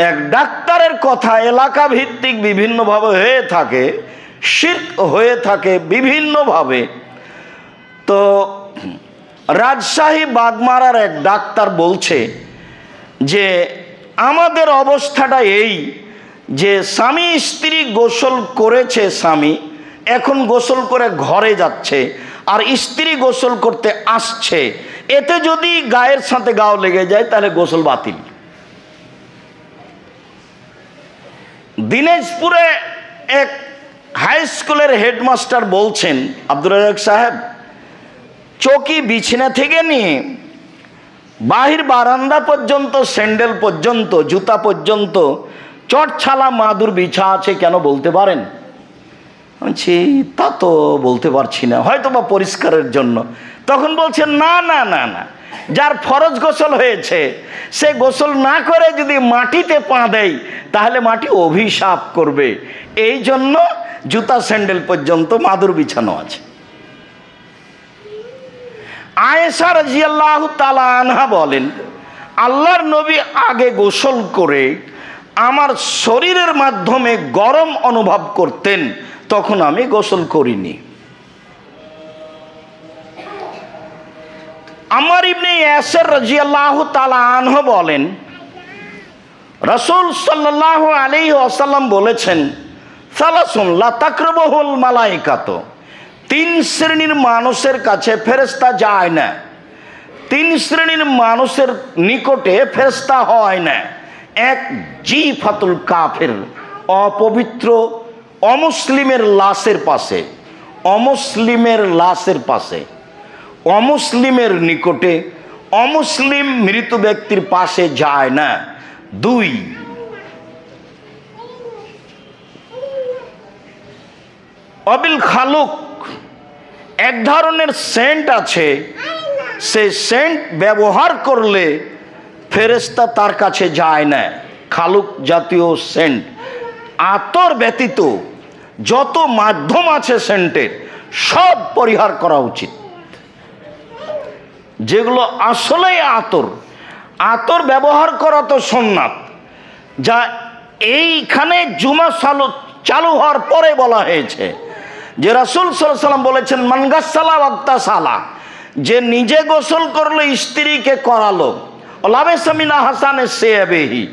এক ডাক্তারের কথা এলাকা ভিত্তিক বিভিন্নভাবে হয়ে থাকে, শিরক হয়ে থাকে বিভিন্নভাবে। তো রাজশাহী বাগমারার এক ডাক্তার বলছে যে আমাদের অবস্থাটা এই যে স্বামী স্ত্রী গোসল করেছে, স্বামী এখন গোসল করে ঘরে যাচ্ছে আর স্ত্রী গোসল করতে আসছে, এতে যদি গায়ের সাথে গাও লেগে যায় তাহলে গোসল বাতিল। দিনাজপুরে এক হাই স্কুলের হেডমাস্টার বলছেন, আব্দুর রাজাক সাহেব, চৌকি বিছানা থেকে নিয়ে বাহির বারান্দা পর্যন্ত, স্যান্ডেল পর্যন্ত, জুতা পর্যন্ত চটছালা মাদুর বিছা আছে, কেন বলতে পারেন? বলছি তা তো বলতে পারছি না, হয়তো বা পরিষ্কারের জন্য। তখন বলছেন না না না না, যার ফরজ গোসল হয়েছে সে গোসল না করে যদি মাটিতে পা দেয় তাহলে মাটি অভিশাপ করবে, এই জন্য জুতা স্যান্ডেল পর্যন্ত মাদুর বিছানো আছে। আয়েশা রাদিয়াল্লাহু তাআলা আনহা বলেন, আল্লাহর নবী আগে গোসল করে আমার শরীরের মাধ্যমে গরম অনুভব করতেন, তখন আমি গোসল করিনি। আম্মার ইবনে ইয়াসির রাদিয়াল্লাহু তাআলা আনহু বলেন, রাসূল সাল্লাল্লাহু আলাইহি ওয়াসাল্লাম বলেছেন, সালাসুন লা তাকরাবুহুল মালায়েকাত, তিন শ্রেণীর মানুষের কাছে ফেরেশতা যায় না, তিন শ্রেণীর মানুষের নিকটে ফেরেশতা হয় না। এক, জিফাতুল কাফির, অপবিত্র অমুসলিমের লাশের পাশে, অমুসলিমের লাশের পাশে, অমুসলিমের নিকটে অমুসলিম মৃত ব্যক্তির পাশে যায় না। দুই, অবিল খালুক, এক ধরনের সেন্ট আছে, সে সেন্ট ব্যবহার করলে ফেরেশতা তার কাছে যায় না। খালুক জাতীয় সেন্ট, আতর ব্যতীত যত মাধ্যম আছে সেন্টের সব পরিহার করা উচিত। যেগুলো আসলেই আতর, আতর ব্যবহার করা তো সুন্নাত, যা এইখানে জুমা চালু হওয়ার পরে বলা হয়েছে যে রাসূল সাল্লাল্লাহু আলাইহি ওয়াসাল্লাম বলেছেন, মান গাসসালা ওয়াগতাসালা, যে নিজে গোসল করলো স্ত্রীকে করালো, লাবেসা মিনা হাসানে সিয়াবিহি,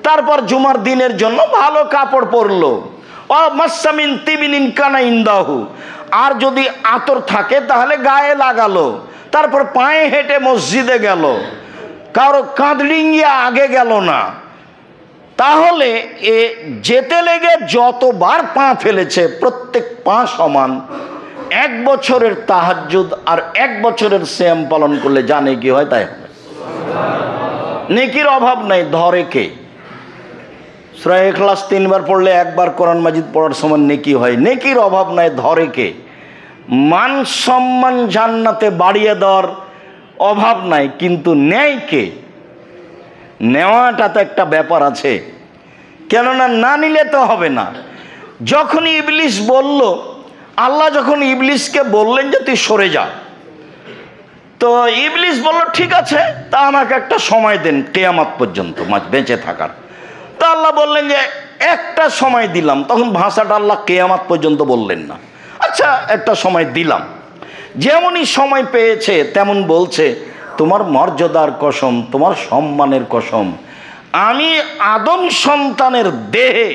তারপর জুমার দিনের জন্য ভালো কাপড় পরলো, ও মাসসামিন তিবিনিন কানা ইনদাহু, আর যদি আতর থাকে তাহলে গায়ে লাগালো, তারপর পায়ে হেঁটে মসজিদে গেল, কারো কাঁদলিঙ্গিয়া আগে গেল না, তাহলে এ যেতে লেগে যতবার পা ফেলেছে প্রত্যেক পা সমান। 1 বছরের তাহাজ্জুদ আর 1 বছরের সিয়াম পালন করলে জানে কি হয় তাই হবে। নেকির অভাব নাই, ধরে কে? সূরা ইখলাস 3 বার পড়লে 1 বার কোরআন মাজিদ পড়ার সময় নেকি হয়। নেকির অভাব নাই, ধরে কে? মান সম্মান জান্নাতে বাড়িয়ে দেওয়ার অভাব নাই, কিন্তু নেয় কে? নেওয়াটা তো একটা ব্যাপার আছে, কেননা না নিলে তো হবে না। যখন ইবলিস বলল, আল্লাহ যখন ইবলিসকে বললেন যে তুই সরে যা, তো ইবলিস বলল ঠিক আছে, তা আমাকে একটা সময় দেন কিয়ামত পর্যন্ত বেঁচে থাকার। তা আল্লাহ বললেন যে একটা সময় দিলাম, তখন ভাষাটা আল্লাহ কিয়ামত পর্যন্ত বললেন না, আচ্ছা একটা সময় দিলাম। যেমনই সময় পেয়েছে তেমন বলছে, তোমার মর্যাদার কসম, তোমার সম্মানের কসম, আমি আদম সন্তানের দেহে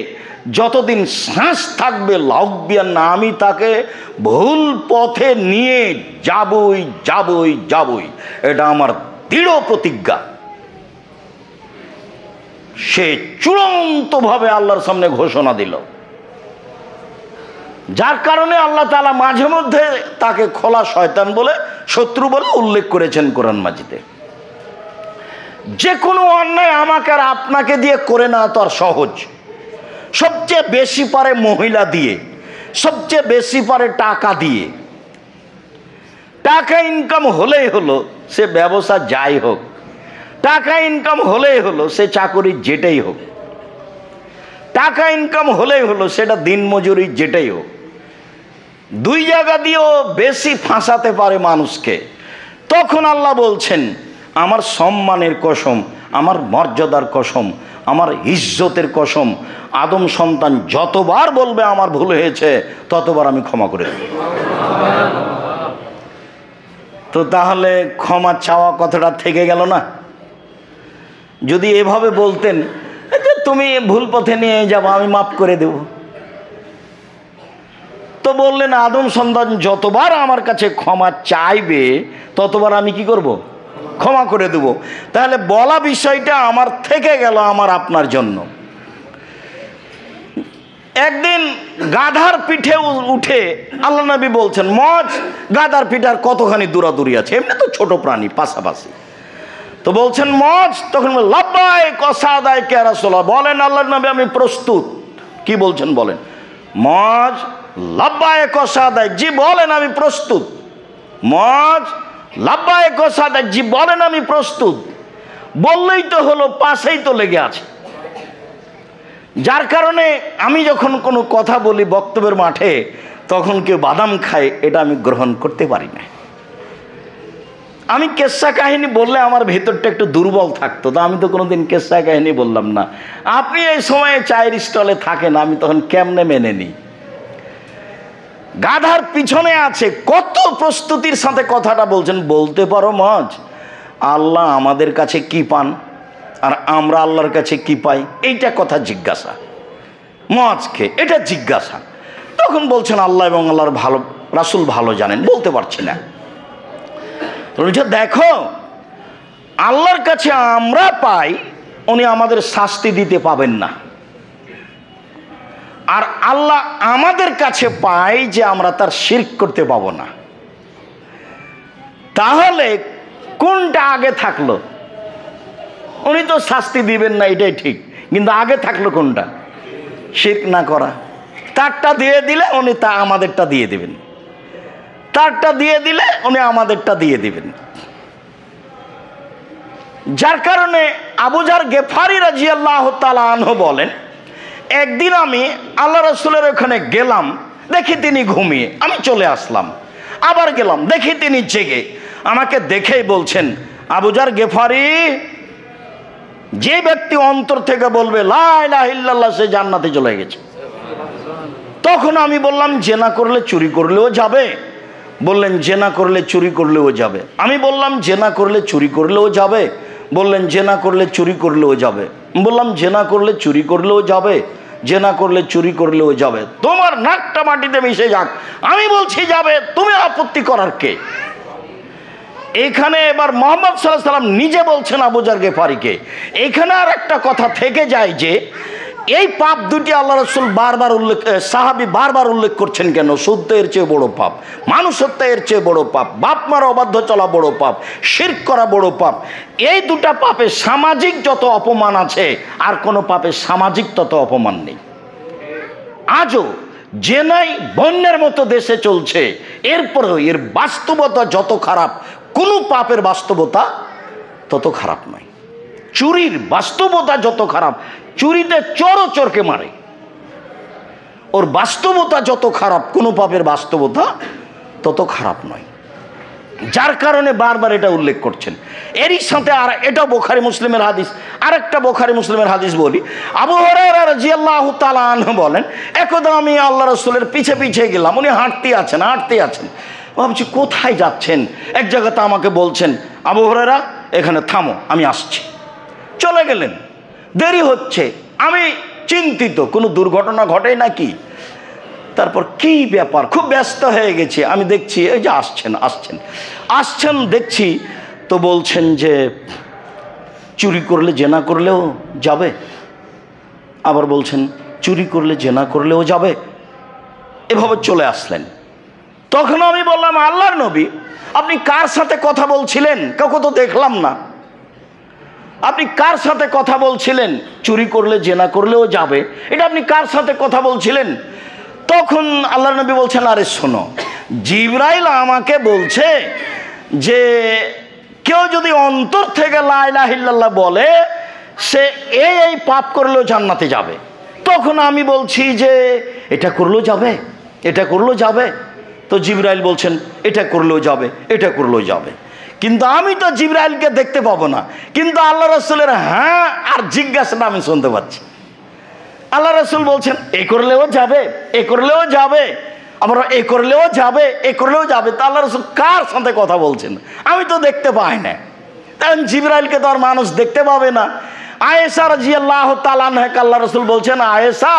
যতদিন শ্বাস থাকবে লাউকবিয়ান না, আমি তাকে ভুল পথে নিয়ে যাবই যাবই যাবই, এটা আমার দৃঢ় প্রতিজ্ঞা। সে চূড়ান্তভাবে আল্লাহর সামনে ঘোষণা দিল, যার কারণে আল্লাহ তাআলা মাঝে মধ্যে তাকে খোলা শয়তান বলে, শত্রু বলে উল্লেখ করেছেন কোরআন মাজিদে। যে কোনো অন্যায় আমাকে আর আপনাকে দিয়ে করে না তো আর সহজ। সবচেয়ে বেশি পারে মহিলা দিয়ে, সবচেয়ে বেশি পারে টাকা দিয়ে। টাকা ইনকাম হলেই হলো, সে ব্যবসা যাই হোক, টাকা ইনকাম হলেই হলো, সে চাকরি যেটাই হোক, টাকা ইনকাম হলেই হলো, সেটা দিনমজুরি যেটাই হোক, দুই জায়গা দিয়েও বেশি ফাঁসাতে পারে মানুষকে। তখন আল্লাহ বলছেন, আমার সম্মানের কসম, আমার মর্যাদার কসম, আমার ইজ্জতের কসম, আদম সন্তান যতবার বলবে আমার ভুল হয়েছে ততবার আমি ক্ষমা করে দেব। তো তাহলে ক্ষমা চাওয়া কথাটা থেকে গেল না? যদি এভাবে বলতেন যে তুমি ভুল পথে নিয়ে যাবো, আমি মাফ করে দেব, তো বললেন আদম সন্তান যতবার আমার কাছে ক্ষমা চাইবে ততবার আমি কি করব? ক্ষমা করে দেব। তাহলে বলা বিষয়টা আমার থেকে গেল আমার আপনার জন্য। একদিন গাধার পিঠে উঠে আল্লাহ নবী বলছেন, মজ গাধার পিঠে আর কতখানি দূরাদূরি আছে, এমনি তো ছোট প্রাণী পাশাপাশি। তো বলছেন মজ, তখন লাব্বাইক ওয়াসাদাইক ইয়া রাসূলুল্লাহ, বলেন আল্লাহ নবী আমি প্রস্তুত। কি বলছেন বলেন? মজ লাব্বাইক ওয়াসাদাইক, জি বলেন আমি প্রস্তুত। মজ লাব্বাইক ওয়াসাদাইক, জি বলেন আমি প্রস্তুত। বললেই তো হলো, পাশেই তো লেগে আছে। যার কারণে আমি যখন কোনো কথা বলি বক্তব্যের মাঠে, তখন কেউ বাদাম খায়, এটা আমি গ্রহণ করতে পারি না। আমি কেসা কাহিনী বললে আমার ভেতরটা একটু দুর্বল থাকতো, তো আমি তো কোনোদিন কেসা কাহিনী বললাম না। আপনি এই সময়ে চায়ের স্টলে থাকেন, আমি তখন কেমনে মেনে নিই? গাধার পিছনে আছে, কত প্রস্তুতির সাথে কথাটা বলছেন। বলতে পারো মজ, আল্লাহ আমাদের কাছে কি পান আর আমরা আল্লাহর কাছে কি পাই, এইটা কথা জিজ্ঞাসা মজকে, এটা জিজ্ঞাসা। তখন বলছেন আল্লাহ এবং আল্লাহর ভালো রাসূল ভালো জানেন, বলতে পারছি না। দেখো আল্লাহর কাছে আমরা পাই, উনি আমাদের শাস্তি দিতে পাবেন না, আর আল্লাহ আমাদের কাছে পাই যে আমরা তার শিরক করতে পাবো না। তাহলে কোনটা আগে থাকলো? উনি তো শাস্তি দিবেন না, এটাই ঠিক, কিন্তু আগে থাকলো কোনটা? শিরক না করা। তারটা দিয়ে দিলে উনি তা আমাদেরটা দিয়ে দিবেন, তারটা দিয়ে দিলে উনি আমাদেরটা দিয়ে দিবেন। যার কারণে আবু যার গেফারি রাদিয়াল্লাহু তাআলা আনহু বলেন, একদিন আমি আল্লাহ রাসূলের ওখানে গেলাম, দেখি তিনি ঘুমিয়ে, আমি চলে আসলাম। আবার গেলাম, দেখি তিনি জেগে। আমাকে দেখেই বলছেন, আবু যার গেফারি, যে ব্যক্তি অন্তর থেকে বলবে লা ইলাহা ইল্লাল্লাহ, সে জান্নাতে চলে গেছে। তখন আমি বললাম, জেনা করলে চুরি করলেও যাবে? বললেন জেনা করলে চুরি করলেও যাবে। আমি বললাম জেনা করলে চুরি করলেও যাবে? বললেন জেনা করলে চুরি করলেও যাবে। বললাম জেনা করলে চুরি করলেও যাবে, জেনা করলে চুরি করলেও যাবে। তোমার নাকটা মাটিতে মিশে যাক, আমি বলছি যাবে, তুমি আপত্তি করার কে? এখানে এবার মুহাম্মদ সাল্লাল্লাহু আলাইহি ওয়াসাল্লাম নিজে বলছেন আবু যার গেফারিকে। এখানে আর একটা কথা থেকে যায় যে এই পাপ দুটি আল্লাহ রাসূল বারবার উল্লেখ, সাহাবী বারবার উল্লেখ করছেন কেন? সুদ এর চেয়ে বড় পাপ, মানুষ হত্যা এর চেয়ে বড় পাপ, বাপ মারা অবাধ্য চলা বড় পাপ, শিরক করা বড় পাপ। এই দুটা পাপে সামাজিক যত অপমান আছে, আর কোনো পাপে সামাজিক তত অপমান নেই। আজও জেনাই বন্যার মতো দেশে চলছে, এরপরেও এর বাস্তবতা যত খারাপ, কোনো পাপের বাস্তবতা তত খারাপ নয়। চুরির বাস্তবতা যত খারাপ, চুরিতে চোরও চোরকে মারে, ওর বাস্তবতা যত খারাপ, কোনো পাপের বাস্তবতা তত খারাপ নয়। যার কারণে বারবার এটা উল্লেখ করছেন। এরই সাথে আর এটা বুখারী মুসলিমের হাদিস, আরেকটা বুখারী মুসলিমের হাদিস বলি। আবু হুরায়রা রাদিয়াল্লাহু তাআলা আনহু বলেন, একদা আমি আল্লাহ রাসূলের পিছে পিছে গেলাম, উনি হাঁটতে আছেন। ভাবছি কোথায় যাচ্ছেন? এক জায়গাতে আমাকে বলছেন, আবু হুরায়রা এখানে থামো, আমি আসছি। চলে গেলেন, দেরি হচ্ছে, আমি চিন্তিত কোনো দুর্ঘটনা ঘটে নাকি। তারপর কি ব্যাপার, খুব ব্যস্ত হয়ে গেছে। আমি দেখছি এই যে আসছেন দেখছি, তো বলছেন যে চুরি করলে জেনা করলেও যাবে, আবার বলছেন চুরি করলে জেনা করলেও যাবে, এভাবে চলে আসলেন। তখন আমি বললাম, আল্লাহর নবী আপনি কার সাথে কথা বলছিলেন? কাউকে তো দেখলাম না। আপনি কার সাথে কথা বলছিলেন? চুরি করলে জেনা করলেও যাবে, এটা আপনি কার সাথে কথা বলছিলেন? তখন আল্লাহর নবী বলছেন, আরে শোনো, জিবরাইল আমাকে বলছে যে কেউ যদি অন্তর থেকে লা ইলাহা ইল্লাল্লাহ বলে, সে এই পাপ করলেও জান্নাতে যাবে। তখন আমি বলছি যে এটা করলেও যাবে। তো জিবরাইল বলছেন এটা করলেও যাবে। কিন্তু আমি তো জিবরাইলকে দেখতে পাবো না, কিন্তু আল্লাহ রসুলের হ্যাঁ আর জিজ্ঞাসাটা আমি শুনতে পাচ্ছি। আল্লাহ রসুল বলছেন এ করলেও যাবে, এ করলেও যাবে, আমরা এ করলেও যাবে, এ করলেও যাবে। তা আল্লাহ রসুল কার সাথে কথা বলছেন? আমি তো দেখতে পাই না। কারণ জিবরাইলকে তো আর মানুষ দেখতে পাবে না। আয়েশা রাদিয়াল্লাহু তাআলা আনহাকে আল্লাহ রসুল বলছেন, আয়েশা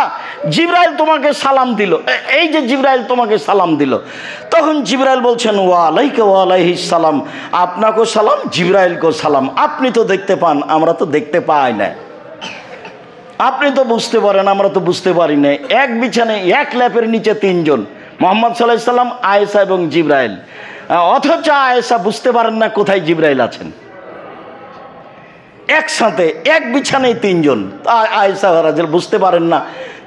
জিবরাইল তোমাকে সালাম দিল, এই যে জিবরাইল তোমাকে সালাম দিল। তখন জিবরাইল বলছেন ওয়ালাইকা ওয়ালাইহিস সালাম, আপনাকেও সালাম, জিবরাইলকেও সালাম। আপনি তো দেখতে পান, আমরা তো দেখতে পাই না। আপনি তো বুঝতে পারেন, আমরা তো বুঝতে পারি না। এক বিছানায় এক ল্যাপের নিচে তিনজন, মুহাম্মদ সাল্লাল্লাহু আলাইহি সাল্লাম, আয়েশা এবং জিবরাইল, অথচ আয়েশা বুঝতে পারেন না কোথায় জিবরাইল আছেন। একসাথে এক বিছানায় তিনজন, আয়েশা রাদিয়াল্লাহু বুঝতে পারেন না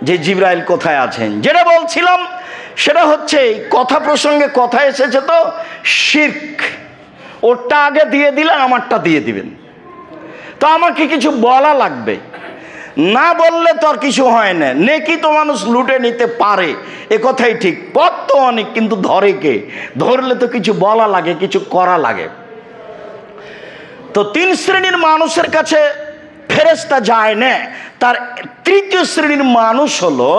যে জিবরাইল কোথায় আছেন। যেটা বলছিলাম সেটা হচ্ছে কথা প্রসঙ্গে কথা এসেছে তো শিরক, ওরটা আগে দিয়ে দিলে আমারটা দিয়ে দিবেন। তো আমাকে কিছু বলা লাগবে, না বললে তো আর কিছু হয় না। নেকি তো মানুষ লুটে নিতে পারে, এ কথাই ঠিক। পথ তো অনেক, কিন্তু ধরে কে? ধরলে তো কিছু বলা লাগে, কিছু করা লাগে। তো তিন শ্রেণীর মানুষের কাছে ফেরেশতা যায় না। তার তৃতীয় শ্রেণীর মানুষ হলো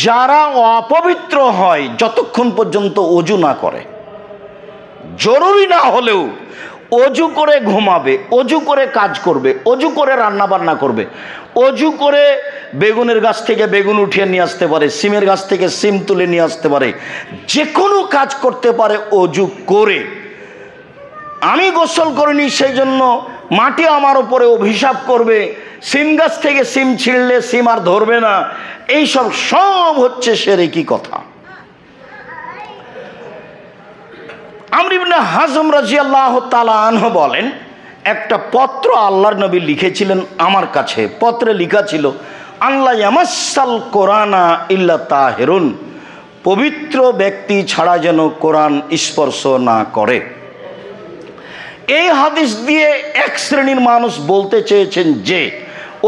যারা অপবিত্র হয় যতক্ষণ পর্যন্ত অজু না করে। জরুরি না হলেও অজু করে ঘুমাবে, অজু করে কাজ করবে, অজু করে রান্না বান্না করবে, অজু করে বেগুনের গাছ থেকে বেগুন উঠিয়ে নিয়ে আসতে পারে, সিমের গাছ থেকে সিম তুলে নিয়ে আসতে পারে, যে কোনো কাজ করতে পারে অজু করে। আমি গোসল করিনি সেই জন্য মাটি আমার উপরে অভিশাপ করবে, সিম গাছ থেকে সিম ছিঁড়লে সিম আর ধরবে না, এইসব সব হচ্ছে শিরকি কথা। আমর ইবনে হাজম রাদিয়াল্লাহু তাআলা আনহু বলেন, একটা পত্র আল্লাহর নবী লিখেছিলেন আমার কাছে। পত্রে লেখা ছিল আল্লাহ ইয়ামাসাল কোরআনা ইল্লা তাহিরুন, পবিত্র ব্যক্তি ছাড়া যেন কোরআন স্পর্শ না করে। এই হাদিস দিয়ে এক শ্রেণীর মানুষ বলতে চেয়েছেন যে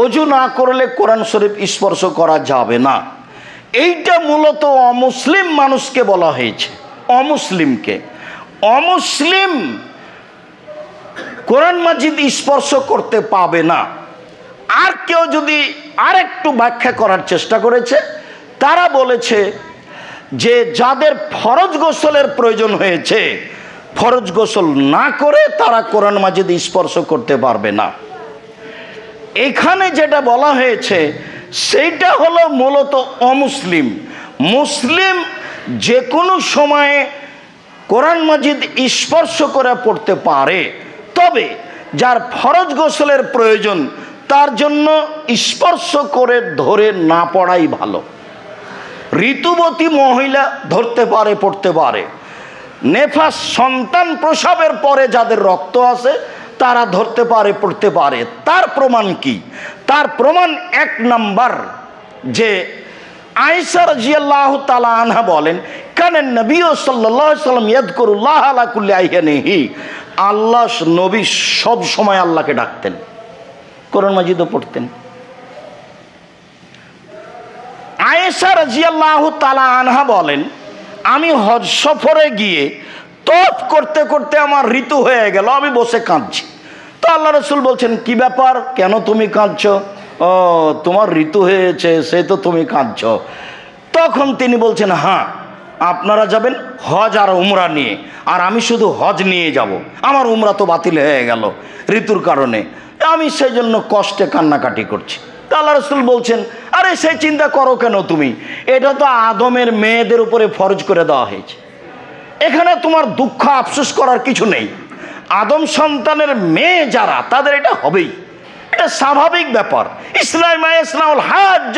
অজু না করলে কোরআন শরীফ স্পর্শ করা যাবে না। এইটা মূলত অমুসলিম মানুষকে বলা হয়েছে, অমুসলিমকে। অমুসলিম কোরআন মাজিদ স্পর্শ করতে পাবে না। আর কেউ যদি আরেকটু ব্যাখ্যা করার চেষ্টা করেছে, তারা বলেছে যে যাদের ফরজ গোসলের প্রয়োজন হয়েছে, ফরজ গোসল না করে তারা কোরআন মাজিদ স্পর্শ করতে পারবে না। এখানে যেটা বলা হয়েছে সেইটা হলো মূলত অমুসলিম। মুসলিম যে কোনো সময়ে কোরআন মাজিদ স্পর্শ করে পড়তে পারে, তবে যার ফরজ গোসলের প্রয়োজন তার জন্য স্পর্শ করে ধরে না পড়াই ভালো। ঋতুবতী মহিলা ধরতে পারে, পড়তে পারে। নেফাস সন্তান প্রসবের পরে যাদের রক্ত আছে তারা ধরতে পারে, পড়তে পারে। তার প্রমাণ কি? তার প্রমাণ এক নাম্বার যে আয়েশা রাদিয়াল্লাহু তাআলা আনহা বলেন, কানান নবী সাল্লাল্লাহু আলাইহি ওয়াসাল্লাম ইয়াযকুরুল্লাহ আলা কুল্লি আহইয়ানিহি, আল্লাহ নবী সব সময় আল্লাহকে ডাকতেন, কোরআন মাজিদও পড়তেন। আয়েশা রাদিয়াল্লাহু তাআলা আনহা বলেন, আমি হজ সফরে গিয়ে তওয়াফ করতে করতে আমার ঋতু হয়ে গেল, আমি বসে কাঁদছি। তো আল্লাহ রাসূল বলছেন, কি ব্যাপার, কেন তুমি কাঁদছো? ও তোমার ঋতু হয়েছে, সে তো তুমি কাঁদছো। তখন তিনি বলছেন, হ্যাঁ আপনারা যাবেন হজ আর উমরা নিয়ে, আর আমি শুধু হজ নিয়ে যাব, আমার উমরা তো বাতিল হয়ে গেল ঋতুর কারণে, আমি সেই জন্য কষ্টে কান্নাকাটি করছি। তা আল্লাহ রাসূল বলছেন, আরে সেই চিন্তা করো কেন তুমি, এটা তো আদমের মেয়েদের উপরে ফরজ করে দেওয়া হয়েছে, এখানে তোমার দুঃখ আফসোস করার কিছু নেই। আদম সন্তানের মেয়ে যারা, তাদের এটা হবেই, এটা স্বাভাবিক ব্যাপার। ইসলামুল হাজ্জ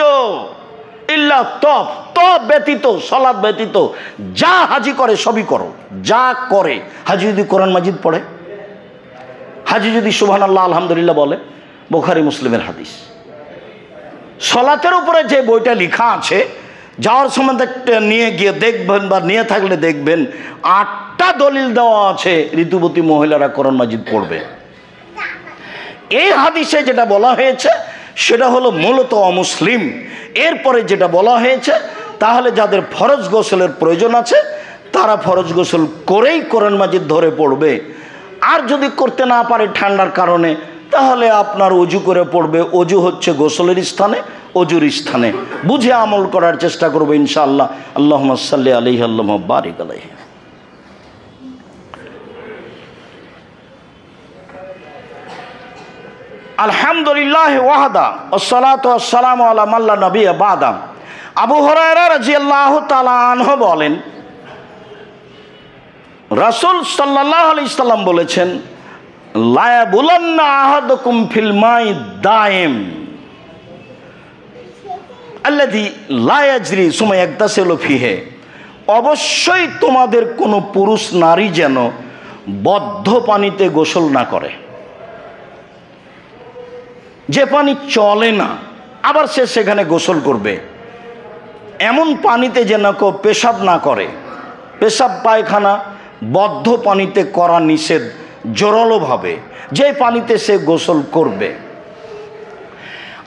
ইল্লা তওয়াফ, তওয়াফ ব্যতীত, সালাত ব্যতীত যা হাজি করে সবই করো, যা করে। হাজি যদি কোরআন মাজিদ পড়ে, হাজি যদি সুবহানাল্লাহ আলহামদুলিল্লাহ বলে, বুখারী মুসলিমের হাদিস। সালাতের উপরে যে বইটা লেখা আছে, যাওয়ার সময় নিয়ে গিয়ে দেখবেন বা নিয়ে থাকলে দেখবেন 8টা দলিল দেওয়া আছে ঋতুবতী মহিলারা কোরআন মাজিদ পড়বে। এই হাদিসে যেটা বলা হয়েছে সেটা হলো মূলত অমুসলিম। এরপরে যেটা বলা হয়েছে, তাহলে যাদের ফরজ গোসলের প্রয়োজন আছে তারা ফরজ গোসল করেই কোরআন মাজিদ ধরে পড়বে। আর যদি করতে না পারে ঠান্ডার কারণে, তাহলে আপনার অজু করে পড়বে। অজু হচ্ছে গোসলের স্থানে, অজুর স্থানে বুঝে আমল করার চেষ্টা করবো ইনশাআল্লাহ। আল্লাহুম্মা সাল্লি আলাইহি আল্লাহুম্মা বারিক আলাইহি। আলহামদুলিল্লাহ ওয়াহদা ওয়াসসালাতু ওয়াসসালামু আলা মান লা নাবিয়্যা বাদা। আবু হুরায়রা রাদিয়াল্লাহু তাআলা আনহু বলেন, রাসূল সাল্লাল্লাহু আলাইহি সাল্লাম বলেছেন, লা ইয়াবুলান্না আহাদুকুম ফিল মাই দাইম আল্লাযী লা ইয়াজরি সুমা ইয়াগতাসিলু ফিহি। অবশ্যই তোমাদের কোনো পুরুষ নারী যেন বদ্ধ পানিতে গোসল না করে, যে পানি চলে না আবার সে সেখানে গোসল করবে, এমন পানিতে যেন কেউ পেশাব না করে। পেশাব পায়খানা বদ্ধ পানিতে করা নিষেধ জোরালোভাবে, যে পানিতে সে গোসল করবে।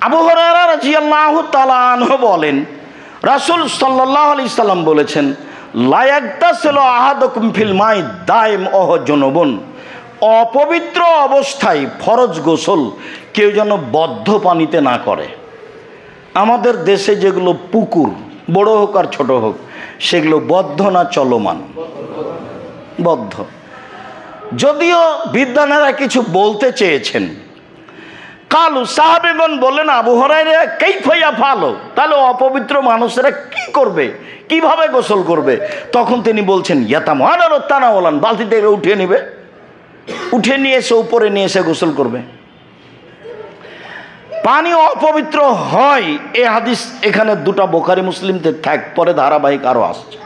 আবু হুরায়রা রাদিয়াল্লাহু তাআলা আনহু বলেন, রাসূল সাল্লাল্লাহু আলাইহি সাল্লাম বলেছেন, লা ইয়াগতাসিলু আহাদুকুম ফিল মাই দাইম ওহ জুনুবুন। অপবিত্র অবস্থায় ফরজ গোসল কেউ যেন বদ্ধ পানিতে না করে। আমাদের দেশে যেগুলো পুকুর, বড় হোক আর ছোট হোক, সেগুলো বদ্ধ না চলমান? বদ্ধ। যদিও বিদ্বানেরা কিছু বলতে চেয়েছেন, কালু সাহাবীগণ বললেন, আবু হুরায়রা কাইফা ইয়াফালু, তাহলে অপবিত্র মানুষেরা কি করবে, কিভাবে গোসল করবে? তখন তিনি বলছেন, ইয়াতামানারু তানাওলান, বালতি থেকে উঠিয়ে নেবে, উঠে নিয়ে এসে উপরে নিয়ে এসে গোসল করবে। পানি অপবিত্র হয় এ হাদিস এখানে দুটা বুখারী মুসলিমতে থাক, পরে ধারাবাহিক আরো আসছে।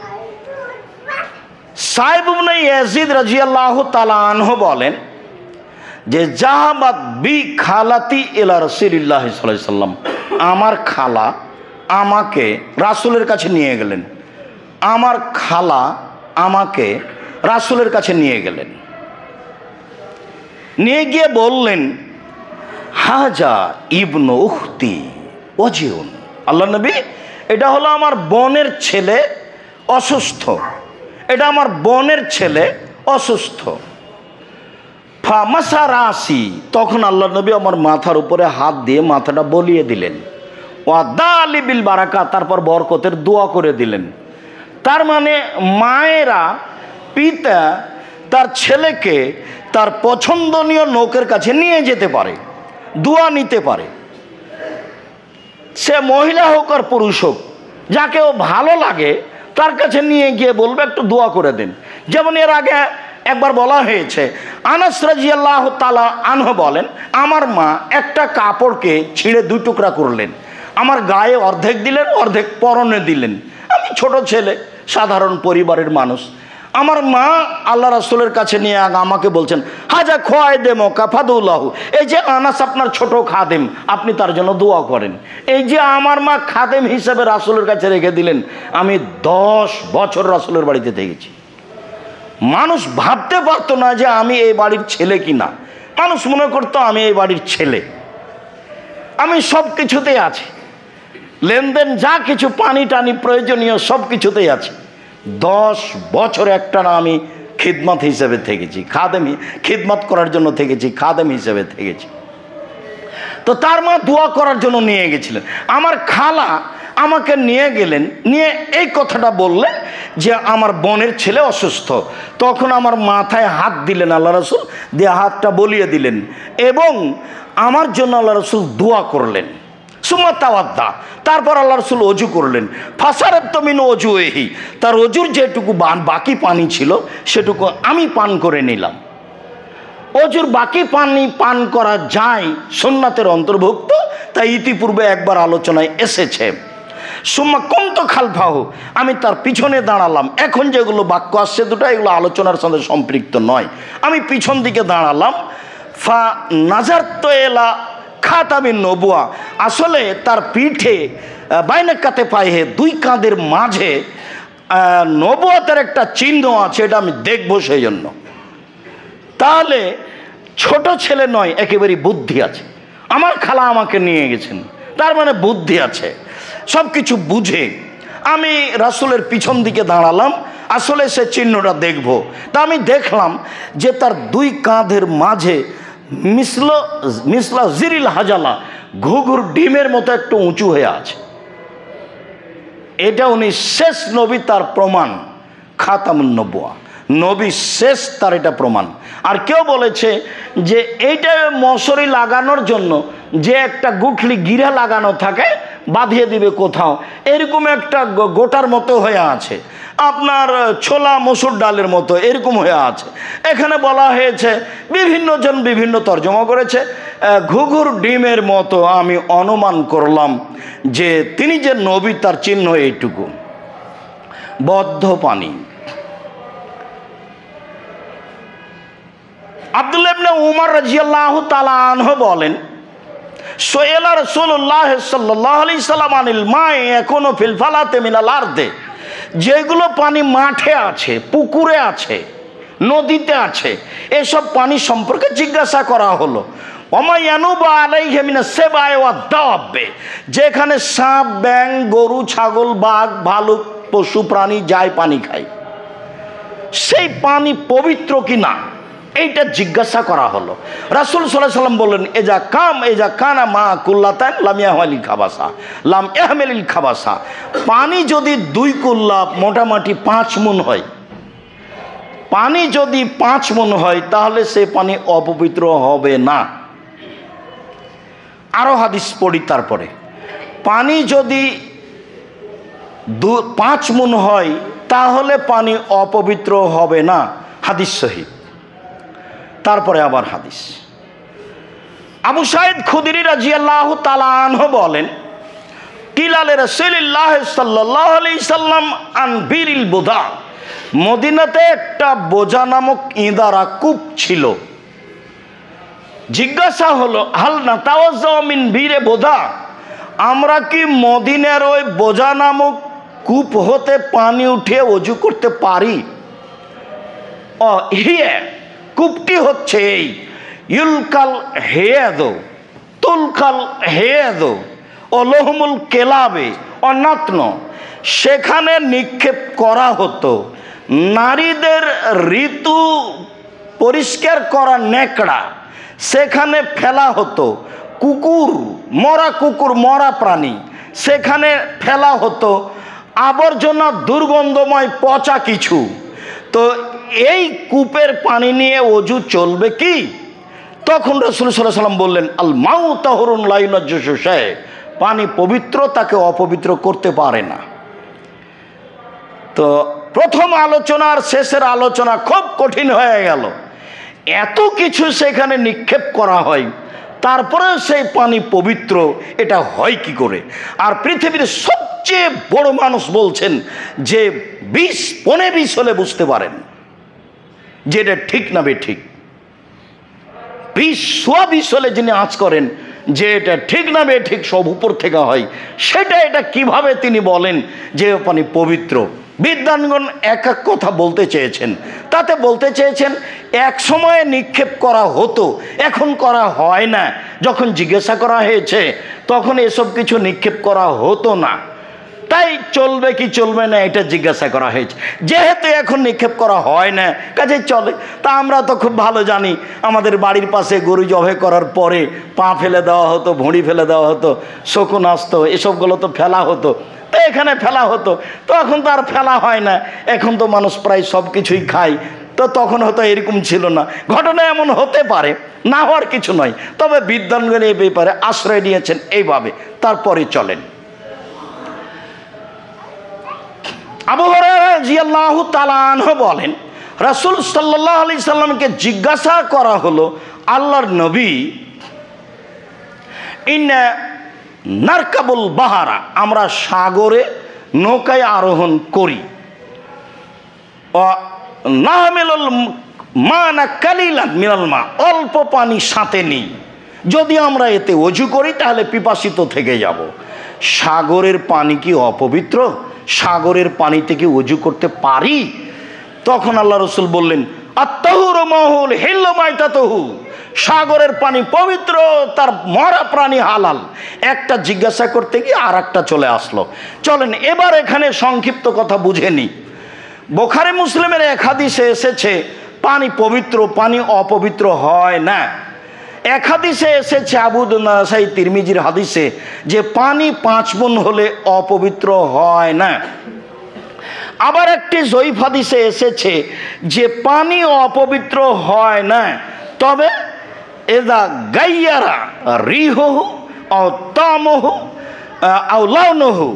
সাইব ইবনে ইয়াজিদ রাদিয়াল্লাহু তাআলা আনহু বলেন যে, জাহাবাত বি খালাতি ইলা রাসূলিল্লাহি সাল্লাল্লাহু আলাইহি সাল্লাম, আমার খালা আমাকে রাসূলের কাছে নিয়ে গেলেন। আমার খালা আমাকে রাসূলের কাছে নিয়ে গেলেন, নিয়ে গিয়ে বললেন, হাজা ইবনু উখতি ওয়াজিউন, আল্লাহ নবী, এটা হলো আমার বোনের ছেলে অসুস্থ, এটা আমার বোনের ছেলে অসুস্থ। ফামাসা রাসি, তখন আল্লাহ নবী আমার মাথার উপরে হাত দিয়ে মাথাটা বলিয়ে দিলেন। ওয়াদালি বিল বারাকা, তারপর বরকতের দোয়া করে দিলেন। তার মানে মায়েরা, পিতা তার ছেলেকে তার পছন্দনীয় লোকের কাছে নিয়ে যেতে পারে, দোয়া নিতে পারে। সে মহিলা হোক আর পুরুষ হোক, যাকে ও ভালো লাগে তার কাছে নিয়ে গিয়ে বলবে একটু দোয়া করে দেন। যেমন এর আগে একবার বলা হয়েছে, আনাস রাদিয়াল্লাহু তাআলা আনহু বলেন, আমার মা একটা কাপড়কে ছিঁড়ে দুই টুকরা করলেন, আমার গায়ে অর্ধেক দিলেন, অর্ধেক পরনে দিলেন। আমি ছোট ছেলে, সাধারণ পরিবারের মানুষ। আমার মা আল্লাহ রাসূলের কাছে নিয়ে আমাকে বলছেন, হাজা খোয়াইদে মক্কা ফাদুল্লাহু, এই যে আনাস আপনার ছোট খাদেম, আপনি তার জন্য দোয়া করেন। এই যে আমার মা খাদেম হিসেবে রাসূলের কাছে রেখে দিলেন। আমি 10 বছর রাসূলের বাড়িতে থেকেছি। মানুষ ভাবতে পারতো না যে আমি এই বাড়ির ছেলে কি না, মানুষ মনে করতো আমি এই বাড়ির ছেলে। আমি সব কিছুতেই আছি, লেনদেন যা কিছু পানি টানি প্রয়োজনীয় সব কিছুতেই আছে। 10 বছর একটানা আমি খিদমত হিসেবে থেকেছি, খিদমত করার জন্য থেকেছি, খাদেম হিসেবে থেকেছি। তো তার মা দোয়া করার জন্য নিয়ে গেছিলেন। আমার খালা আমাকে নিয়ে গেলেন, নিয়ে এই কথাটা বললেন যে আমার বোনের ছেলে অসুস্থ। তখন আমার মাথায় হাত দিলেন আল্লাহ রাসূল, দিয়ে হাতটা বলিয়ে দিলেন এবং আমার জন্য আল্লাহ রাসূল দোয়া করলেন। সুম্মা তাওয়াদ্দা, তারপর আল্লাহ রাসূল অজু করলেন। ফাসারাত মিন ওজুহি, তার অজুর যেটুকু বাকি পানি ছিল সেটুকু আমি পান করে নিলাম। অজুর বাকি পানি পান করা যায়, সুন্নাতের অন্তর্ভুক্ত, তাই ইতিপূর্বে একবার আলোচনায় এসেছে। সুম্মা কুনতু খালফাহু, আমি তার পিছনে দাঁড়ালাম। এখন যেগুলো বাক্য আসছে দুটো, এগুলো আলোচনার সাথে সম্পৃক্ত নয়। আমি পিছন দিকে দাঁড়ালাম। ফা নাজারতু ইলা খাতামিন নবুয়া, আসলে তার পিঠে বাইনাকাতে পায়ে, দুই কাঁধের মাঝে নবুয়াতের একটা চিহ্ন আছে, এটা আমি দেখবো সেই জন্য। তাহলে ছোট ছেলে নয়, একেবারে বুদ্ধি আছে। আমার খালা আমাকে নিয়ে গেছেন, তার মানে বুদ্ধি আছে, সব কিছু বুঝে। আমি রাসূলের পিছন দিকে দাঁড়ালাম, আসলে সে চিহ্নটা দেখব। তা আমি দেখলাম যে তার দুই কাঁধের মাঝে মিসলা জিরিল হাজালা, ঘুঘুর ডিমের মতো একটু উঁচু হয়ে আছে। এটা উনি শেষ নবী, তার প্রমাণ খাতামুন নবুয়া, নবী শেষ, তার এটা প্রমাণ। আর কেউ বলেছে যে এইটা মশারি লাগানোর জন্য যে একটা গুঠলি গিরা লাগানো থাকে, বাঁধিয়ে দিবে কোথাও, এরকম একটা গোটার মতো হয়ে আছে, আপনার ছোলা মসুর ডালের মতো এরকম হয়ে আছে। এখানে বলা হয়েছে, বিভিন্ন জন বিভিন্ন তর্জমা করেছে, ঘুঘুর ডিমের মতো। আমি অনুমান করলাম যে তিনি যে নবী তার চিহ্ন এইটুকু। বদ্ধ পানি। আব্দুল্লাহ ইবনে উমর রাদিয়াল্লাহু তাআলা আনহু বলেন, সুয়েলা রাসূলুল্লাহ সাল্লাল্লাহু আলাইহি সাল্লাম আনিল মাই ইয়াকুনু ফিল ফালাতি মিনাল আরদে, যেগুলো পানি মাঠে আছে, পুকুরে আছে, নদীতে আছে, এসব পানি সম্পর্কে জিজ্ঞাসা করা হলো। ওমা ইয়ানুবা আলাইহি মিনাস সাবাই ওয়াদ দাওয়াবে, যেখানে সাপ, ব্যাঙ, গরু, ছাগল, বাঘ, ভালুক, পশু প্রাণী যায় পানি খায়, সেই পানি পবিত্র কিনা এইটা জিজ্ঞাসা করা হলো। রাসূল সাল্লাল্লাহু আলাইহি সাল্লাম বললেন, এজা কানা মা কুল্লাতান লাম ইয়াহমিল খাবাসা লাম ইয়াহমিল খাবাসা, পানি যদি 2 কুল্লা মোটামুটি 5 মুন হয়, পানি যদি 5 মুন হয় তাহলে সে পানি অপবিত্র হবে না। আরো হাদিস পড়ি তারপরে, পানি যদি 5 মুন হয় তাহলে পানি অপবিত্র হবে না, হাদিস সহিহ। তারপরে আবার হাদিস, আবু সাঈদ খুদরি রাদিয়াল্লাহু তাআলা আনহু বলেন, কিলালে রাসূলুল্লাহ সাল্লাল্লাহু আলাইহি সাল্লাম আন বিরিল বুদা, মদিনাতে একটা বোজা নামক ইঁদারা কূপ ছিল। জিজ্ঞাসা হলো, হাল নাতাওয়াজ্জা মিন বীরে বোদা, আমরা কি মদিনার ওই বোজা নামক কূপ হতে পানি উঠিয়ে ওযু করতে পারি? ও হিয়া, কূপটি হচ্ছে এই, ইউলকাল হেয়াদো তুলকাল হেয়াদো ও লহমুল কেলাবে অনাত্ন, সেখানে নিক্ষেপ করা হতো নারীদের ঋতু পরিষ্কার করা নেকড়া, সেখানে ফেলা হতো কুকুর, মরা প্রাণী, সেখানে ফেলা হতো আবর্জনা, দুর্গন্ধময় পচা কিছু। তো এই কূপের পানি নিয়ে ওযু চলবে কি? তখন রাসূল সাল্লাল্লাহু আলাইহি সাল্লাম বললেন, আল মাউ তাহুরুন লা ইউনাজ্জিসু শাই, পানি পবিত্র, তাকে অপবিত্র করতে পারে না। তো প্রথম আলোচনা আর শেষের আলোচনা খুব কঠিন হয়ে গেল। এত কিছু সেখানে নিক্ষেপ করা হয়, তারপরে সেই পানি পবিত্র, এটা হয় কি করে? আর পৃথিবীর সবচেয়ে বড় মানুষ বলছেন যে 20 হলে বুঝতে পারেন যে এটা ঠিক না বেঠিক। 20 হলে যিনি আঁচ করেন যে এটা ঠিক না বেঠিক, সব উপর থেকে হয়, এটা কিভাবে তিনি বলেন যে পানি পবিত্র? বিদ্বানগণ এক এক কথা বলতে চেয়েছেন। তাতে বলতে চেয়েছেন, এক সময়ে নিক্ষেপ করা হতো, এখন করা হয় না। যখন জিজ্ঞাসা করা হয়েছে তখন এসব কিছু নিক্ষেপ করা হতো না, তাই চলবে কি চলবে না এটা জিজ্ঞাসা করা হয়েছে। যেহেতু এখন নিক্ষেপ করা হয় না, কাজেই চলে। তা আমরা তো খুব ভালো জানি, আমাদের বাড়ির পাশে গরু জবাই করার পরে পা ফেলে দেওয়া হতো, ভুঁড়ি ফেলে দেওয়া হতো, শকুন আসতো, এসবগুলো তো ফেলা হতো। তো এখানে ফেলা হতো, তো এখন তো আর ফেলা হয় না, এখন তো মানুষ প্রায় সব কিছুই খায়। তো তখন হয়তো এরকম ছিল না। ঘটনা এমন হতে পারে, না হওয়ার কিছু নয়, তবে বিদ্বানগণ এই ব্যাপারে আশ্রয় নিয়েছেন এইভাবে। তারপরে চলেন, আবু হুরায়রা রাদিয়াল্লাহু তাআলা আনহু বলেন, রাসূল সাল্লাল্লাহু আলাইহি সাল্লামকে জিজ্ঞাসা করা হলো, আল্লাহর নবী, ইন্না নারকাবুল বাহারা, আমরা সাগরে নৌকায় আরোহণ করি, ও নাহমিলুল মানা কালিলান মিনাল মা, অল্প পানি সাথে নেই, যদি আমরা এতে ওযু করি তাহলে পিপাসিত থেকে যাব। সাগরের পানি কি অপবিত্র? সাগরের পানিতে কি ওযু করতে পারি? তখন আল্লাহ রাসূল বললেন, আত-তাহুরু মাহুল হিল্লু মাইতাতুহু, সাগরের পানি পবিত্র, তার মরা প্রাণী হালাল। একটা জিজ্ঞাসা করতে গিয়ে আর একটা চলে আসলো। চলেন এবার এখানে সংক্ষিপ্ত কথা বুঝে নিই। বুখারী মুসলিমের এক হাদিসে এসেছে পানি পবিত্র, পানি অপবিত্র হয় না। এক হাদিসে এসেছে আবু দাউদ, নাসাই, তিরমিজির হাদিসে যে পানি 5 গুণ হলে অপবিত্র হয় না। আবার একটি জয়ীফ হাদিসে এসেছে যে পানি অপবিত্র হয় না, তবে এদা গাইয়ারা রিহহু আও তামহু আও লাউনহু,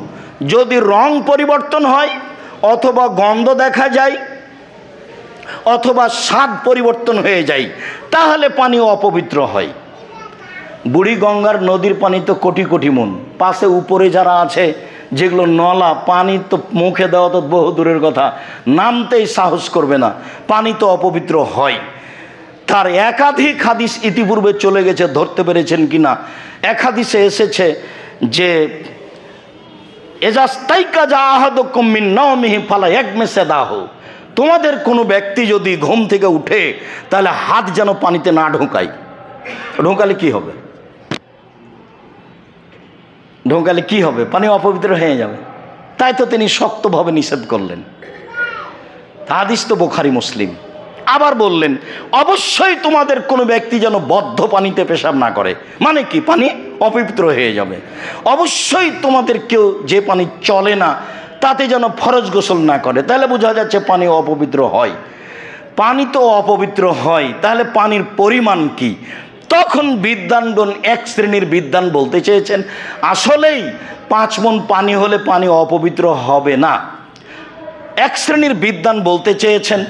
যদি রং পরিবর্তন হয় অথবা গন্ধ দেখা যায় অথবা স্বাদ পরিবর্তন হয়ে যায়, তাহলে পানি অপবিত্র হয়। বুড়ি গঙ্গার নদীর পানি তো কোটি কোটি মন, পাশে উপরে যারা আছে যেগুলো নলা, পানি তো মুখে দেওয়া তো বহু দূরের কথা, নামতেই সাহস করবে না, পানি তো অপবিত্র হয়। তার একাধিক হাদিস ইতিপূর্বে চলে গেছে, ধরতে পেরেছেন কিনা। এক হাদিসে এসেছে যে এজাস্তাইকাজা আহাদুকুম মিন নাওমিহি ফালা ইয়াগমিসাদাহু, তোমাদের কোনো ব্যক্তি যদি ঘুম থেকে উঠে তাহলে হাত যেন পানিতে না ঢোকায়। ঢোকালে কি হবে? ঢোকালে কি হবে? পানি অপবিত্র হয়ে যাবে। তাই তো তিনি শক্তভাবে নিষেধ করলেন। হাদিস তো বুখারী মুসলিম। আবার বললেন অবশ্যই তোমাদের কোনো ব্যক্তি যেন বদ্ধ পানিতে পেশাব না করে, মানে কি পানি অপবিত্র হয়ে যাবে। অবশ্যই তোমাদের কেউ যে পানি চলে না তাতে যেন ফরজ গোসল না করে, তাহলে বোঝা যাচ্ছে পানি অপবিত্র হয়। পানি তো অপবিত্র হয়, তাহলে পানির পরিমাণ কি? তখন বিদ্বানগণ, এক শ্রেণীর বিদ্বান বলতে চেয়েছেন আসলেই 5 মণ পানি হলে পানি অপবিত্র হবে না। এক শ্রেণীর বিদ্বান বলতে চেয়েছেন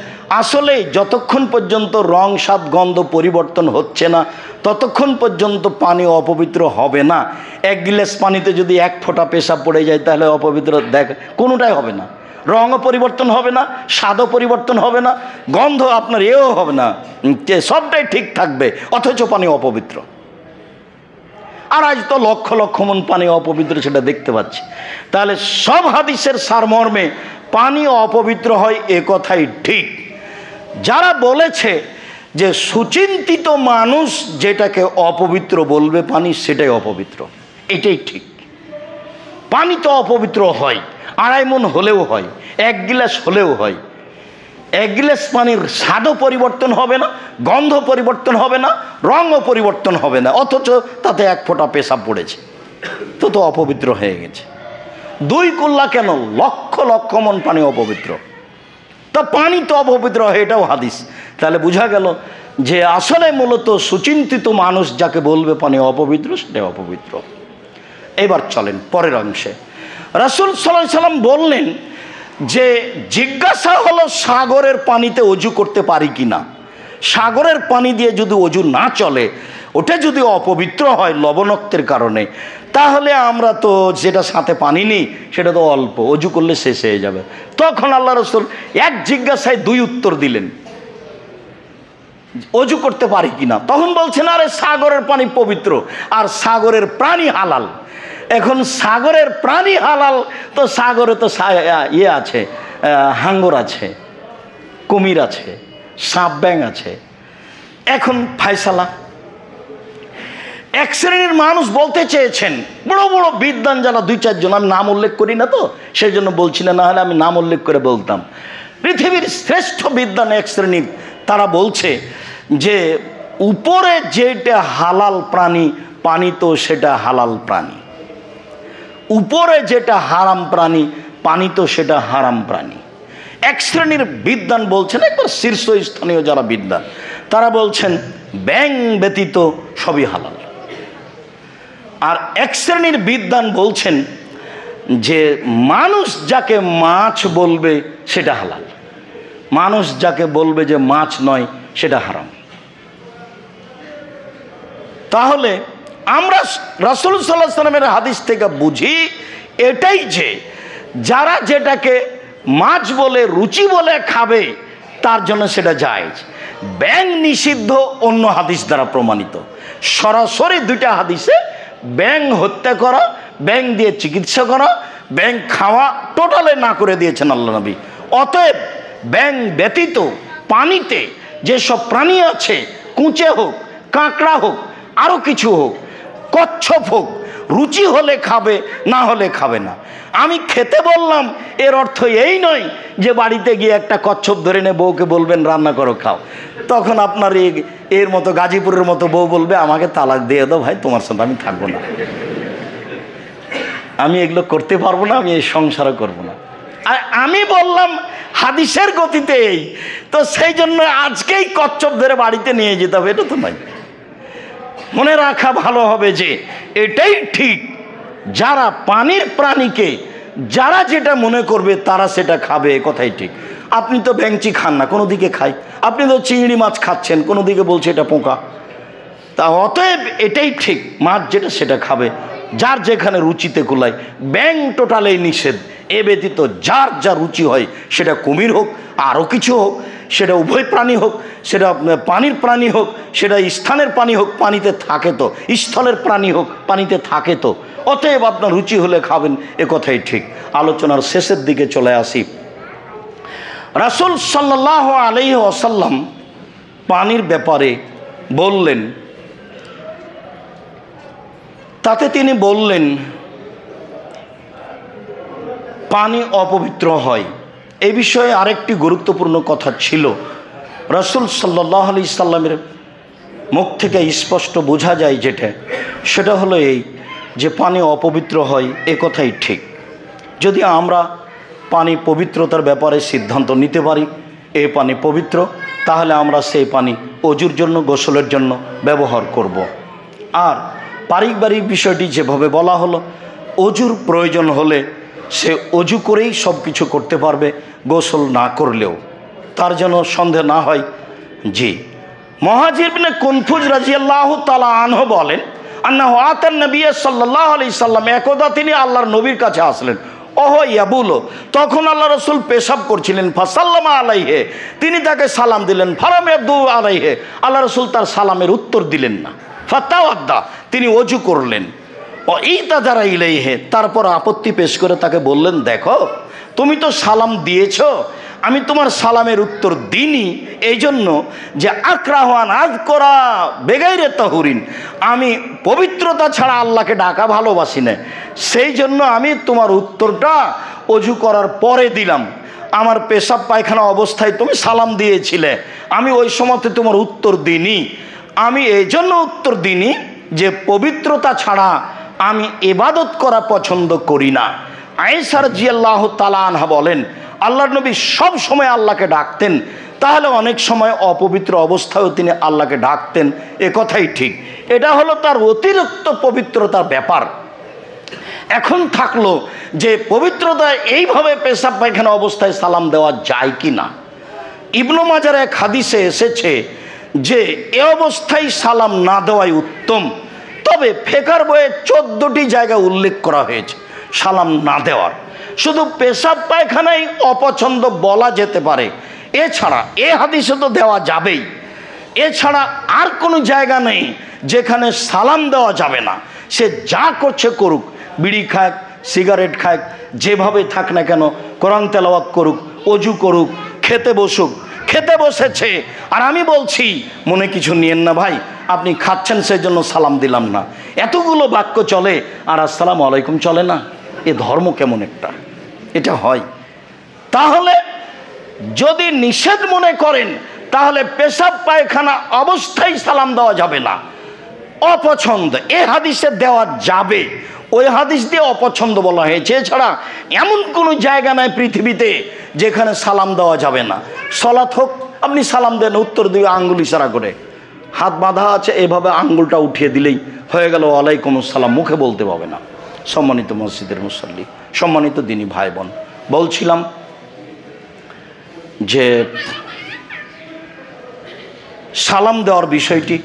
আসলে যতক্ষণ পর্যন্ত রং, স্বাদ, গন্ধ পরিবর্তন হচ্ছে না ততক্ষণ পর্যন্ত পানি অপবিত্র হবে না। 1 গ্লাস পানিতে যদি 1 ফোঁটা পেশাব পড়ে যায় তাহলে অপবিত্র কোনোটাই হবে না। রঙও পরিবর্তন হবে না, স্বাদও পরিবর্তন হবে না, গন্ধ আপনার এও হবে না, সবটাই ঠিক থাকবে, অথচ পানি অপবিত্র। আর আজ তো লক্ষ লক্ষ মণ পানি অপবিত্র, সেটা দেখতে পাচ্ছি। তাহলে সব হাদিসের সারমর্মে পানি অপবিত্র হয়, এ কথাই ঠিক। যারা বলেছে যে সুচিন্তিত মানুষ যেটাকে অপবিত্র বলবে পানি, সেটাই অপবিত্র, এটাই ঠিক। পানি তো অপবিত্র হয়, 2.5 মণ হলেও হয়, 1 গ্লাস হলেও হয়। 1 গ্লাস পানির স্বাদও পরিবর্তন হবে না, গন্ধ পরিবর্তন হবে না, রঙও পরিবর্তন হবে না, অথচ তাতে 1 ফোঁটা পেশাব পড়েছে, তো অপবিত্র হয়ে গেছে। 2 কুল্লা কেন, লক্ষ লক্ষ মণ পানি অপবিত্র, তা পানি তো অপবিত্র হয়, এটাও হাদিস। তাহলে বোঝা গেল যে আসলে মূলত সুচিন্তিত মানুষ যাকে বলবে পানি অপবিত্র, সেটাই অপবিত্র। এবার চলেন পরের অংশে। রাসূল সাল্লাল্লাহু আলাইহি সাল্লাম বললেন যে জিজ্ঞাসা হলো সাগরের পানিতে অজু করতে পারি কি না। সাগরের পানি দিয়ে যদি অজু না চলে, ওটা যদি অপবিত্র হয় লবণাক্তের কারণে, তাহলে আমরা তো যেটা সাথে পানি নিই সেটা তো অল্প, অজু করলে শেষ হয়ে যাবে। তখন আল্লাহ রাসূল এক জিজ্ঞাসায় 2 উত্তর দিলেন, অজু করতে পারি কিনা। তখন বলছেন আরে সাগরের পানি পবিত্র আর সাগরের প্রাণী হালাল। এখন সাগরের প্রাণী হালাল, তো সাগরে তো ইয়ে আছে, হাঙ্গর আছে, কুমির আছে, সাপ ব্যাং আছে। এখন ফায়সালা এক শ্রেণীর মানুষ বলতে চেয়েছেন, বড় বড় বিদ্বান যারা 2-4 জন, আমি নাম উল্লেখ করি না তো সেই জন্য বলছি না, নাহলে আমি নাম উল্লেখ করে বলতাম। পৃথিবীর শ্রেষ্ঠ বিদ্বান এক শ্রেণীর, তারা বলছে যে উপরে যেটা হালাল প্রাণী, পানি তো সেটা হালাল প্রাণী। উপরে যেটা হারাম প্রাণী, পানি তো সেটা হারাম প্রাণী। এক শ্রেণীর বিদ্বান বলছেন, একবার শীর্ষস্থানীয় যারা বিদ্বান, তারা বলছেন ব্যাং ব্যতীত সবই হালাল। আর এক শ্রেণীর বিদ্বান বলছেন যে মানুষ যাকে মাছ বলবে সেটা হালাল, মানুষ যাকে বলবে যে মাছ নয় সেটা হারাম। তাহলে আমরা রাসূল সাল্লাল্লাহু আলাইহি ওয়াসাল্লামের হাদিস থেকে বুঝি এটাই যে যারা যেটাকে মাছ বলে, রুচি বলে খাবে তার জন্য সেটা জায়েজ। ব্যাং নিষিদ্ধ অন্য হাদিস দ্বারা প্রমাণিত। সরাসরি 2টা হাদিসে ব্যাং হত্যা করা, ব্যাং দিয়ে চিকিৎসা করা, ব্যাং খাওয়া টোটালে না করে দিয়েছেন আল্লাহ নবী। অতএব ব্যাং ব্যতীত পানিতে যেসব প্রাণী আছে, কুঁচে হোক, কাঁকড়া হোক, আরও কিছু হোক, কচ্ছপ হোক, রুচি হলে খাবে, না হলে খাবে না। আমি খেতে বললাম এর অর্থ এই নয় যে বাড়িতে গিয়ে একটা কচ্ছপ ধরে নিয়ে বউকে বলবেন রান্না করো খাও। তখন আপনার এর মতো গাজীপুরের মতো বউ বলবে আমাকে তালাক দিয়ে দাও ভাই, তোমার সাথে আমি থাকবো না, আমি এগুলো করতে পারবো না, আমি এই সংসারও করবো না। আর আমি বললাম হাদিসের গতিতে এই, তো সেই জন্য আজকেই কচ্ছপ ধরে বাড়িতে নিয়ে যেতে হবে, এটা তো নয়। মনে রাখা ভালো হবে যে এটাই ঠিক, যারা পানির প্রাণীকে যারা যেটা মনে করবে তারা সেটা খাবে, এ কথাই ঠিক। আপনি তো ভেংচি খান না, কোনো দিকে খাই। আপনি তো চিংড়ি মাছ খাচ্ছেন, কোনো দিকে বলছে এটা পোকা। তা অতএব এটাই ঠিক, মাছ যেটা সেটা খাবে, যার যেখানে রুচিতে কুলায়। ব্যাং টোটালেই নিষেধ। এ ব্যতীত যার যা রুচি হয়, সেটা কুমির হোক, আরও কিছু হোক, সেটা উভয় প্রাণী হোক, সেটা পানির প্রাণী হোক, সেটা স্থানের প্রাণী হোক, পানিতে থাকে তো, স্থলের প্রাণী হোক, পানিতে থাকে তো। অতএব আপনার রুচি হলে খাবেন, এ কথাই ঠিক। আলোচনার শেষের দিকে চলে আসি। রাসূল সাল্লাল্লাহু আলাইহি ওয়াসাল্লাম পানির ব্যাপারে বললেন, তাতে তিনি বললেন পানি অপবিত্র হয়। এই বিষয়ে আরেকটি গুরুত্বপূর্ণ কথা ছিল। রাসূল সাল্লাল্লাহু আলাইহি সাল্লামের মুখ থেকে স্পষ্ট বোঝা যায় সেটা হলো এই যে পানি অপবিত্র হয়, এ কথাই ঠিক। যদি আমরা পানি পবিত্রতার ব্যাপারে সিদ্ধান্ত নিতে পারি এই পানি পবিত্র, তাহলে আমরা সেই পানি অজুর জন্য, গোসলের জন্য ব্যবহার করব। আর পারিবারিক বিষয়টি যেভাবে বলা হলো, অজুর প্রয়োজন হলে সে অজু করেই সব কিছু করতে পারবে, গোসল না করলেও, তার যেন সন্দেহ না হয়। জি, মুহাজির ইবনে কুনফুজ রাদিয়াল্লাহু তাআলা আনহু বলেন, আন্নাহু আতান নবী সাল্লাল্লাহু আলাইহি সাল্লাম, একদা তিনি আল্লাহর নবীর কাছে আসলেন। ওহ ইয়াবুলো, তখন আল্লাহ রসুল পেশাব করছিলেন। ফাসাল্লামা আলাইহে, তিনি তাকে সালাম দিলেন। ফালাম ইয়াবদু আলাইহে, আল্লাহ রসুল তার সালামের উত্তর দিলেন না। ফাতাওয়াদ্দা, তিনি অজু করলেন। ও ইতাজারা ইলাইহে, তারপর আপত্তি পেশ করে তাকে বললেন, দেখো তুমি তো সালাম দিয়েছ, আমি তোমার সালামের উত্তর দিইনি এই জন্য যে আকরাহান আজ করা বেগাইরে তাহুরিন, আমি পবিত্রতা ছাড়া আল্লাহকে ডাকা ভালোবাসি না, সেই জন্য আমি তোমার উত্তরটা অজু করার পরে দিলাম। আমার পেশাব পায়খানা অবস্থায় তুমি সালাম দিয়েছিলে, আমি ওই সময়তে তোমার উত্তর দিইনি। আমি এই জন্য উত্তর দিইনি যে পবিত্রতা ছাড়া আমি ইবাদত করা পছন্দ করি না। আয়েশা রাদিয়াল্লাহু তাআলা আনহা বলেন, আল্লাহর নবী সব সময় আল্লাহকে ডাকতেন, তাহলে অনেক সময় অপবিত্র অবস্থায়ও তিনি আল্লাহকে ডাকতেন, এ কথাই ঠিক। এটা হলো তার অতিরিক্ত পবিত্রতার ব্যাপার। এখন থাকলো যে পবিত্রতা এইভাবে পেশাব পায়খানা অবস্থায় সালাম দেওয়া যায় কি না। ইবনে মাজার এক হাদিসে এসেছে যে এ অবস্থায় সালাম না দেওয়াই উত্তম। তবে ফিকহের বইয়ে 14টি জায়গা উল্লেখ করা হয়েছে সালাম না দেওয়ার। শুধু পেশাব পায়খানাই অপছন্দ বলা যেতে পারে, এছাড়া এ হাদিসে তো দেওয়া যাবেই। এছাড়া আর কোনো জায়গা নেই যেখানে সালাম দেওয়া যাবে না। সে যা করছে করুক, বিড়ি খাক, সিগারেট খাক, যেভাবে থাক না কেন, কোরআন তেলাওয়াত করুক, অজু করুক, খেতে বসুক, খেতে বসেছে আর আমি বলছি মনে কিছু নিয়েন না ভাই, আপনি খাচ্ছেন সেই জন্য সালাম দিলাম না, এতগুলো বাক্য চলে আর আসসালামু আলাইকুম চলে না। এ ধর্ম কেমন একটা, এটা হয়। তাহলে যদি নিষেধ মনে করেন তাহলে পেশাব পায়খানা অবস্থায় সালাম দেওয়া যাবে না, অপছন্দ। এ হাদিসে দেওয়া যাবে, ওই হাদিস দিয়ে অপছন্দ বলা হয়েছে। এছাড়া এমন কোনো জায়গা নাই পৃথিবীতে যেখানে সালাম দেওয়া যাবে না। সলাত হোক, আপনি সালাম দেন, উত্তর দিকে আঙ্গুল ইশারা করে, হাত বাঁধা আছে এভাবে আঙ্গুলটা উঠিয়ে দিলেই হয়ে গেল ওয়ালাইকুম আসসালাম, মুখে বলতে পাবে না। সম্মানিত মসজিদের মুসল্লি, সম্মানিত দিনী ভাই বোন, বলছিলাম যে সালাম দেওয়ার বিষয়টি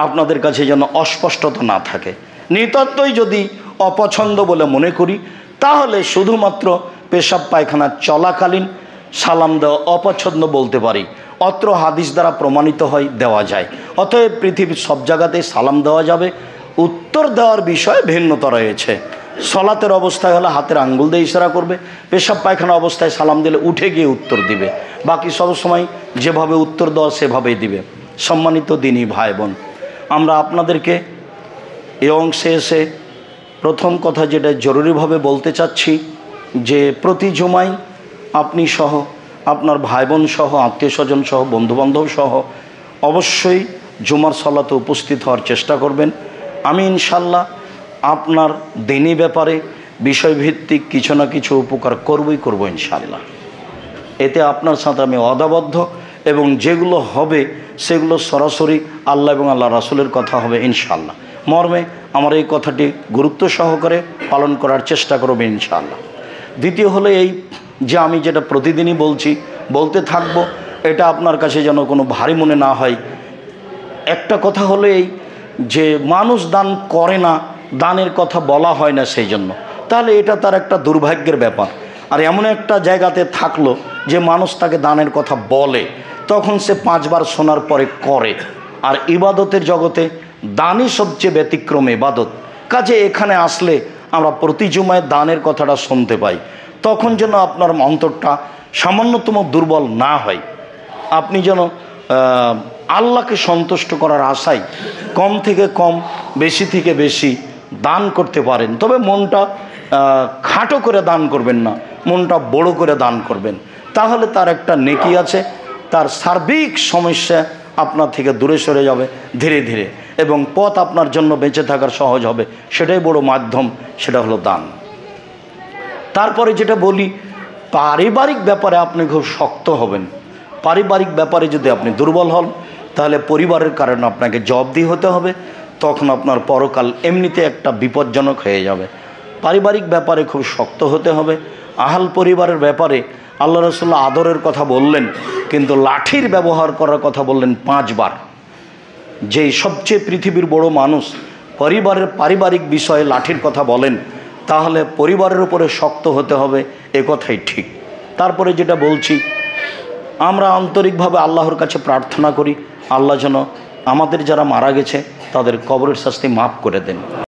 আপনাদের কাছে যেন অস্পষ্টতা না থাকে। নিতান্তই যদি অপছন্দ বলে মনে করি তাহলে শুধুমাত্র পেশাব পায়খানা চলাকালীন সালাম দেওয়া অপছন্দ বলতে পারি। অত্র হাদিস দ্বারা প্রমাণিত হয় দেওয়া যায়। অতএব পৃথিবীর সব জায়গাতেই সালাম দেওয়া যাবে। উত্তর দেওয়ার বিষয়ে ভিন্নতা রয়েছে। সলাতের অবস্থায় হলে হাতের আঙ্গুল দিয়ে ইশারা করবে, পেশাব পায়খানা অবস্থায় সালাম দিলে উঠে গিয়ে উত্তর দিবে, বাকি সব সময় যেভাবে উত্তর দেওয়া সেভাবেই দিবে। সম্মানিত দিনী ভাই বোন, আমরা আপনাদেরকে এ অংশে এসে প্রথম কথা যেটা জরুরিভাবে বলতে চাচ্ছি যে প্রতি জুমায় আপনি সহ আপনার ভাই বোন সহ আত্মীয় স্বজন সহ বন্ধুবান্ধব সহ অবশ্যই জুমার সালাতে উপস্থিত হওয়ার চেষ্টা করবেন। আমি ইনশাল্লাহ আপনার দিনী ব্যাপারে বিষয়ভিত্তিক কিছু না কিছু উপকার করব ইনশাল্লাহ। এতে আপনার সাথে আমি ওয়াদাবদ্ধ, এবং যেগুলো হবে সেগুলো সরাসরি আল্লাহ এবং আল্লাহ রাসূলের কথা হবে ইনশাল্লাহ। মর্মে আমার এই কথাটি গুরুত্ব সহকারে পালন করার চেষ্টা করবে ইনশাল্লাহ। দ্বিতীয় হলো এই যে আমি যেটা প্রতিদিনই বলতে থাকব, এটা আপনার কাছে যেন কোনো ভারী মনে না হয়। একটা কথা হলো এই যে মানুষ দান করে না, দানের কথা বলা হয় না সেই জন্য, তাহলে এটা তার একটা দুর্ভাগ্যের ব্যাপার। আর এমন একটা জায়গাতে থাকলো যে মানুষ তাকে দানের কথা বলে, তখন সে 5 বার শোনার পরে করে। আর ইবাদতের জগতে দানই সবচেয়ে ব্যতিক্রম ইবাদত। কাজে এখানে আসলে আমরা প্রতি জুমায় দানের কথাটা শুনতে পাই, তখন যেন আপনার অন্তরটা সামান্যতম দুর্বল না হয়। আপনি যেন আল্লাহকে সন্তুষ্ট করার আশায় কম থেকে কম, বেশি থেকে বেশি দান করতে পারেন। তবে মনটা খাটো করে দান করবেন না, মনটা বড় করে দান করবেন। তাহলে তার একটা নেকি আছে, তার সার্বিক সমস্যা আপনার থেকে দূরে সরে যাবে ধীরে ধীরে, এবং পথ আপনার জন্য বেঁচে থাকার সহজ হবে। সেটাই বড় মাধ্যম, সেটা হলো দান। তারপরে যেটা বলি, পারিবারিক ব্যাপারে আপনি খুব শক্ত হবেন। পারিবারিক ব্যাপারে যদি আপনি দুর্বল হন, তাহলে পরিবারের কারণে আপনাকে জবাবদিহি হতে হবে। তখন আপনার পরকাল এমনিতে একটা বিপজ্জনক হয়ে যাবে। পারিবারিক ব্যাপারে খুব শক্ত হতে হবে। আহাল পরিবারের ব্যাপারে আল্লাহ রাসূল আদরের কথা বললেন, কিন্তু লাঠির ব্যবহার করার কথা বললেন 5 বার। যেই সবচেয়ে পৃথিবীর বড় মানুষ পারিবারিক বিষয়ে লাঠির কথা বলেন, তাহলে পরিবারের উপরে শক্ত হতে হবে, এ কথাই ঠিক। তারপরে যেটা বলছি, আমরা আন্তরিকভাবে আল্লাহর কাছে প্রার্থনা করি আল্লাহ যেন আমাদের যারা মারা গেছে তাদের কবরের শাস্তি মাফ করে দেন।